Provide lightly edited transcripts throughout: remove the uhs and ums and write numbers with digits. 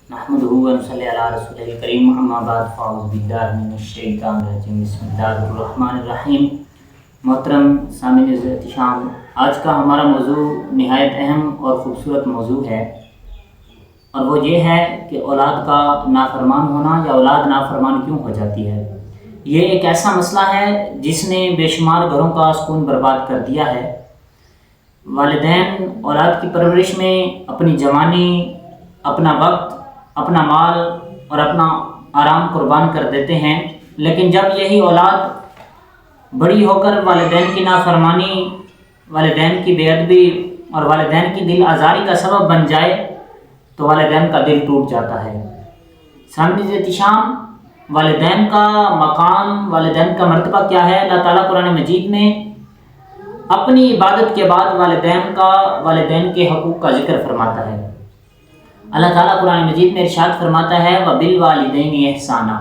نحمده ونصلي على رسوله الكريم اما بعد فاعوذ باللہ من الشیطان الرجیم بسم اللہ الرحمن الرحیم۔ محترم سامعین عزت احتشام، آج کا ہمارا موضوع نہایت اہم اور خوبصورت موضوع ہے، اور وہ یہ ہے کہ اولاد کا نافرمان ہونا یا اولاد نافرمان کیوں ہو جاتی ہے۔ یہ ایک ایسا مسئلہ ہے جس نے بے شمار گھروں کا سکون برباد کر دیا ہے۔ والدین اولاد کی پرورش میں اپنی جوانی، اپنا وقت، اپنا مال اور اپنا آرام قربان کر دیتے ہیں، لیکن جب یہی اولاد بڑی ہو کر والدین کی نافرمانی، والدین کی بے ادبی اور والدین کی دل آزاری کا سبب بن جائے تو والدین کا دل ٹوٹ جاتا ہے۔ سامعین احتشام، والدین کا مقام، والدین کا مرتبہ کیا ہے؟ اللہ تعالیٰ قرآن مجید میں اپنی عبادت کے بعد والدین کے حقوق کا ذکر فرماتا ہے۔ اللہ تعالیٰ قرآن مجید میں ارشاد فرماتا ہے وَبِالْوَالِدَيْنِ إِحْسَانًا،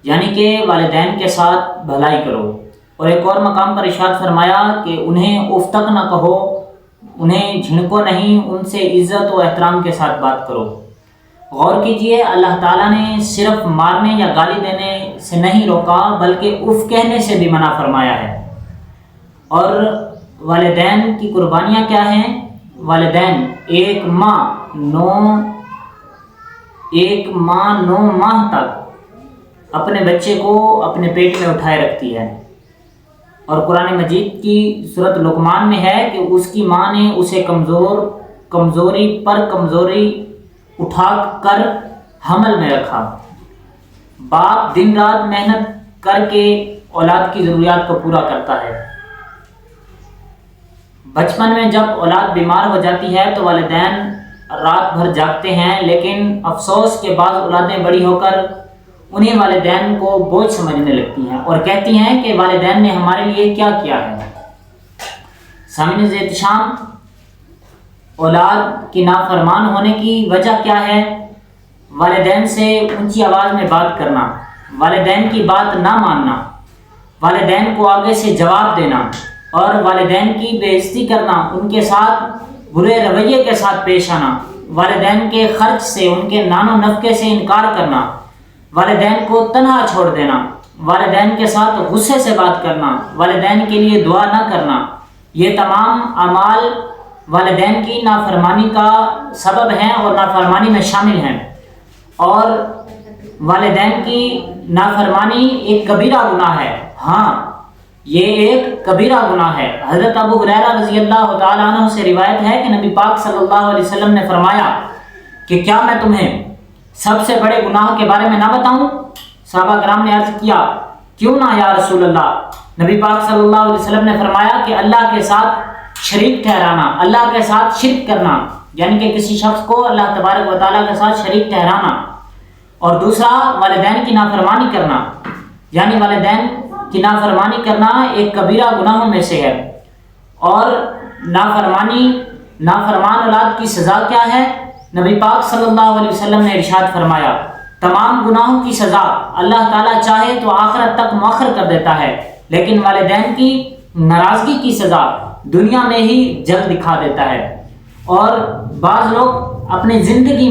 یعنی کہ والدین کے ساتھ بھلائی کرو۔ اور ایک اور مقام پر ارشاد فرمایا کہ انہیں اف تک نہ کہو، انہیں جھنکو نہیں، ان سے عزت و احترام کے ساتھ بات کرو۔ غور کیجئے، اللہ تعالیٰ نے صرف مارنے یا گالی دینے سے نہیں روکا بلکہ اف کہنے سے بھی منع فرمایا ہے۔ اور والدین کی قربانیاں کیا ہیں؟ والدین ایک ماہ 9 ماہ تک اپنے بچے کو اپنے پیٹ میں اٹھائے رکھتی ہے، اور قرآن مجید کی سورۃ لقمان میں ہے کہ اس کی ماں نے اسے کمزوری پر کمزوری اٹھا کر حمل میں رکھا۔ باپ دن رات محنت کر کے اولاد کی ضروریات کو پورا کرتا ہے۔ بچپن میں جب اولاد بیمار ہو جاتی ہے تو والدین رات بھر جاگتے ہیں، لیکن افسوس کے بعد اولادیں بڑی ہو کر انہیں والدین کو بوجھ سمجھنے لگتی ہیں اور کہتی ہیں کہ والدین نے ہمارے لیے کیا کیا ہے۔ سامعین احتشام، اولاد کی نافرمان ہونے کی وجہ کیا ہے؟ والدین سے اونچی آواز میں بات کرنا، والدین کی بات نہ ماننا، والدین کو آگے سے جواب دینا اور والدین کی بے عزتی کرنا، ان کے ساتھ برے رویے کے ساتھ پیش آنا، والدین کے خرچ سے، ان کے نان و نفقے سے انکار کرنا، والدین کو تنہا چھوڑ دینا، والدین کے ساتھ غصے سے بات کرنا، والدین کے لیے دعا نہ کرنا، یہ تمام اعمال والدین کی نافرمانی کا سبب ہیں اور نافرمانی میں شامل ہیں۔ اور والدین کی نافرمانی ایک کبیرہ گناہ ہے۔ ہاں، یہ ایک کبیرہ گناہ ہے۔ حضرت ابو ہریرہ رضی اللہ تعالیٰ عنہ سے روایت ہے کہ نبی پاک صلی اللہ علیہ وسلم نے فرمایا کہ کیا میں تمہیں سب سے بڑے گناہ کے بارے میں نہ بتاؤں؟ صحابہ کرام نے عرض کیا کیوں نہ یا رسول اللہ؟ نبی پاک صلی اللہ علیہ وسلم نے فرمایا کہ اللہ کے ساتھ شریک ٹھہرانا، اللہ کے ساتھ شرک کرنا، یعنی کہ کسی شخص کو اللہ تبارک و تعالیٰ کے ساتھ شریک ٹھہرانا، اور دوسرا والدین کی نافرمانی کرنا، یعنی والدین کی نافرمانی کرنا ایک کبیرہ گناہوں میں سے ہے۔ اور نافرمان اولاد کی سزا کیا ہے؟ نبی پاک صلی اللہ علیہ وسلم نے ارشاد فرمایا تمام گناہوں کی سزا اللہ تعالیٰ چاہے تو آخرت تک مؤخر کر دیتا ہے، لیکن والدین کی ناراضگی کی سزا دنیا میں ہی جلد دکھا دیتا ہے۔ اور بعض لوگ اپنی زندگی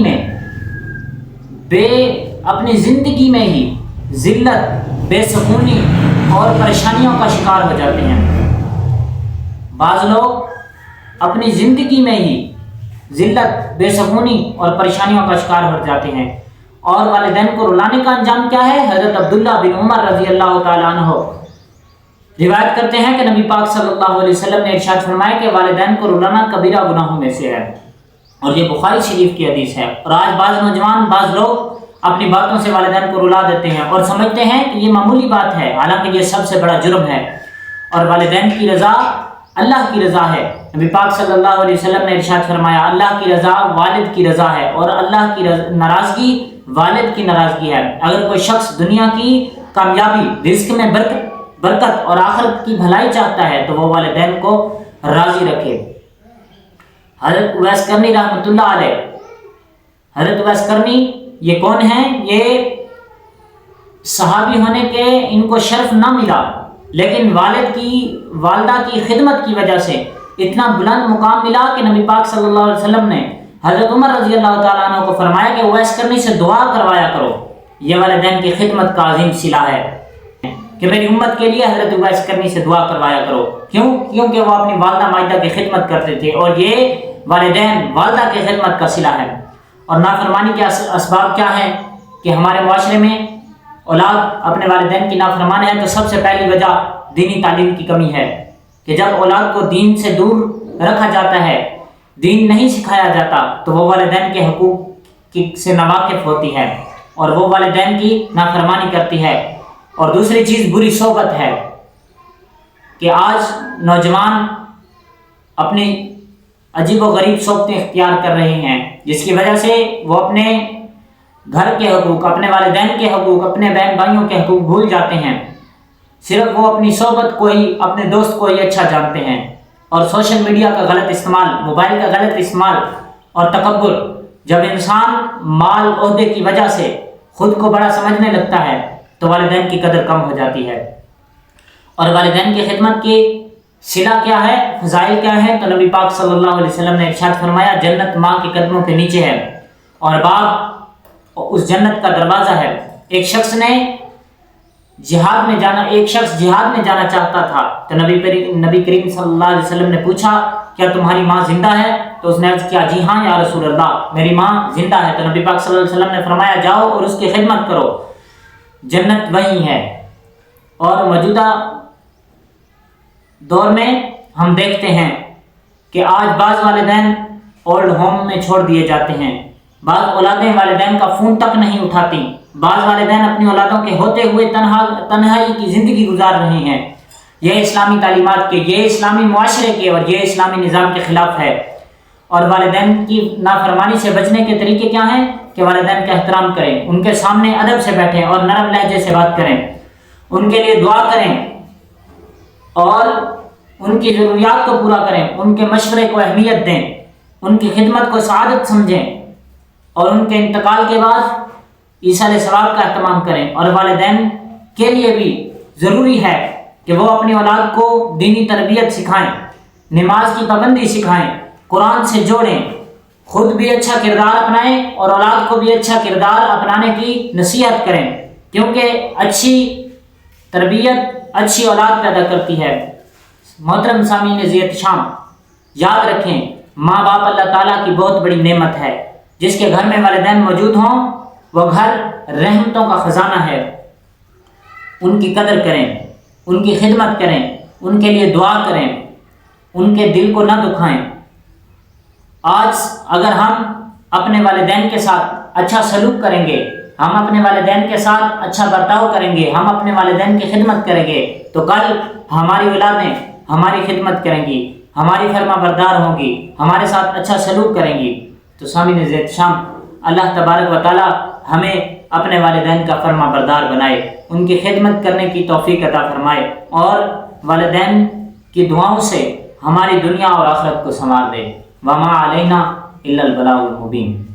میں ہی ذلت، بے سکونی اور پریشانیوں کا شکار ہو جاتے ہیں۔ بعض لوگ اپنی زندگی میں ہی ذلت، بے سکونی اور پریشانیوں کا شکار ہو جاتے ہیں۔ اور والدین کو رلانے کا انجام کیا ہے؟ حضرت عبداللہ بن عمر رضی اللہ تعالیٰ عنہ روایت کرتے ہیں کہ نبی پاک صلی اللہ علیہ وسلم نے ارشاد فرمایا کہ والدین کو رلانا کبیرہ گناہوں میں سے ہے، اور یہ بخاری شریف کی حدیث ہے۔ اور آج بعض لوگ اپنی باتوں سے والدین کو رلا دیتے ہیں اور سمجھتے ہیں کہ یہ معمولی بات ہے، حالانکہ یہ سب سے بڑا جرم ہے۔ اور والدین کی رضا اللہ کی رضا ہے۔ نبی پاک صلی اللہ علیہ وسلم نے ارشاد فرمایا اللہ کی رضا والد کی رضا ہے، اور اللہ کی ناراضگی والد کی ناراضگی ہے۔ اگر کوئی شخص دنیا کی کامیابی، رزق میں برکت اور آخرت کی بھلائی چاہتا ہے تو وہ والدین کو راضی رکھے۔ حضرت اویس کرنی رحمۃ اللہ علیہ، حضرت اویس کرنی یہ کون ہیں؟ یہ صحابی ہونے کے ان کو شرف نہ ملا، لیکن والدہ کی خدمت کی وجہ سے اتنا بلند مقام ملا کہ نبی پاک صلی اللہ علیہ وسلم نے حضرت عمر رضی اللہ تعالیٰ عنہ کو فرمایا کہ اویس کرنی سے دعا کروایا کرو، یہ والدین کی خدمت کا عظیم صلہ ہے کہ میری امت کے لیے حضرت اویس کرنی سے دعا کروایا کرو۔ کیونکہ وہ اپنی والدہ مائدہ کی خدمت کرتے تھے، اور یہ والدین والدہ کی خدمت کا صلہ ہے۔ اور نافرمانی کے اسباب کیا ہیں کہ ہمارے معاشرے میں اولاد اپنے والدین کی نافرمان ہے، تو سب سے پہلی وجہ دینی تعلیم کی کمی ہے کہ جب اولاد کو دین سے دور رکھا جاتا ہے، دین نہیں سکھایا جاتا، تو وہ والدین کے حقوق سے ناواقف ہوتی ہے اور وہ والدین کی نافرمانی کرتی ہے۔ اور دوسری چیز بری صحبت ہے کہ آج نوجوان اپنی عجیب و غریب صحبتیں اختیار کر رہے ہیں، جس کی وجہ سے وہ اپنے گھر کے حقوق، اپنے والدین کے حقوق، اپنے بہن بھائیوں کے حقوق بھول جاتے ہیں۔ صرف وہ اپنی صحبت کو ہی، اپنے دوست کو ہی اچھا جانتے ہیں۔ اور سوشل میڈیا کا غلط استعمال، موبائل کا غلط استعمال اور تکبر، جب انسان مال عہدے کی وجہ سے خود کو بڑا سمجھنے لگتا ہے تو والدین کی قدر کم ہو جاتی ہے۔ اور والدین کی خدمت کی صلہ کیا ہے، فضائل کیا ہے؟ تو نبی پاک صلی اللہ علیہ وسلم نے ارشاد فرمایا جنت ماں کے قدموں کے نیچے ہے اور باپ اس جنت کا دروازہ ہے۔ ایک شخص جہاد میں جانا چاہتا تھا تو نبی کریم صلی اللہ علیہ وسلم نے پوچھا کیا تمہاری ماں زندہ ہے؟ تو اس نے عرض کیا جی ہاں یا رسول اللہ، میری ماں زندہ ہے۔ تو نبی پاک صلی اللہ علیہ وسلم نے فرمایا جاؤ اور اس کی خدمت کرو، جنت وہی ہے۔ اور موجودہ دور میں ہم دیکھتے ہیں کہ آج بعض والدین اولڈ ہوم میں چھوڑ دیے جاتے ہیں، بعض اولادیں والدین کا فون تک نہیں اٹھاتی، بعض والدین اپنی اولادوں کے ہوتے ہوئے تنہائی کی زندگی گزار رہے ہیں۔ یہ اسلامی تعلیمات کے، یہ اسلامی معاشرے کے اور یہ اسلامی نظام کے خلاف ہے۔ اور والدین کی نافرمانی سے بچنے کے طریقے کیا ہیں کہ والدین کا احترام کریں، ان کے سامنے ادب سے بیٹھیں اور نرم لہجے سے بات کریں، ان کے لیے دعا کریں اور ان کی ضروریات کو پورا کریں، ان کے مشورے کو اہمیت دیں، ان کی خدمت کو سعادت سمجھیں اور ان کے انتقال کے بعد ایصال ثواب کا اہتمام کریں۔ اور والدین کے لیے بھی ضروری ہے کہ وہ اپنی اولاد کو دینی تربیت سکھائیں، نماز کی پابندی سکھائیں، قرآن سے جوڑیں، خود بھی اچھا کردار اپنائیں اور اولاد کو بھی اچھا کردار اپنانے کی نصیحت کریں، کیونکہ اچھی تربیت اچھی اولاد پیدا کرتی ہے۔ محترم سامعین ذی احتشام، یاد رکھیں ماں باپ اللہ تعالیٰ کی بہت بڑی نعمت ہے۔ جس کے گھر میں والدین موجود ہوں وہ گھر رحمتوں کا خزانہ ہے۔ ان کی قدر کریں، ان کی خدمت کریں، ان کے لیے دعا کریں، ان کے دل کو نہ دکھائیں۔ آج اگر ہم اپنے والدین کے ساتھ اچھا سلوک کریں گے، ہم اپنے والدین کے ساتھ اچھا برتاؤ کریں گے، ہم اپنے والدین کی خدمت کریں گے، تو کل ہماری اولادیں ہماری خدمت کریں گی، ہماری فرما بردار ہوں گی، ہمارے ساتھ اچھا سلوک کریں گی۔ تو سامعین ذی احتشام، اللہ تبارک و تعالی ہمیں اپنے والدین کا فرما بردار بنائے، ان کی خدمت کرنے کی توفیق عطا فرمائے اور والدین کی دعاؤں سے ہماری دنیا اور آخرت کو سنوار دے۔ وما علینا الا البلاغ المبین۔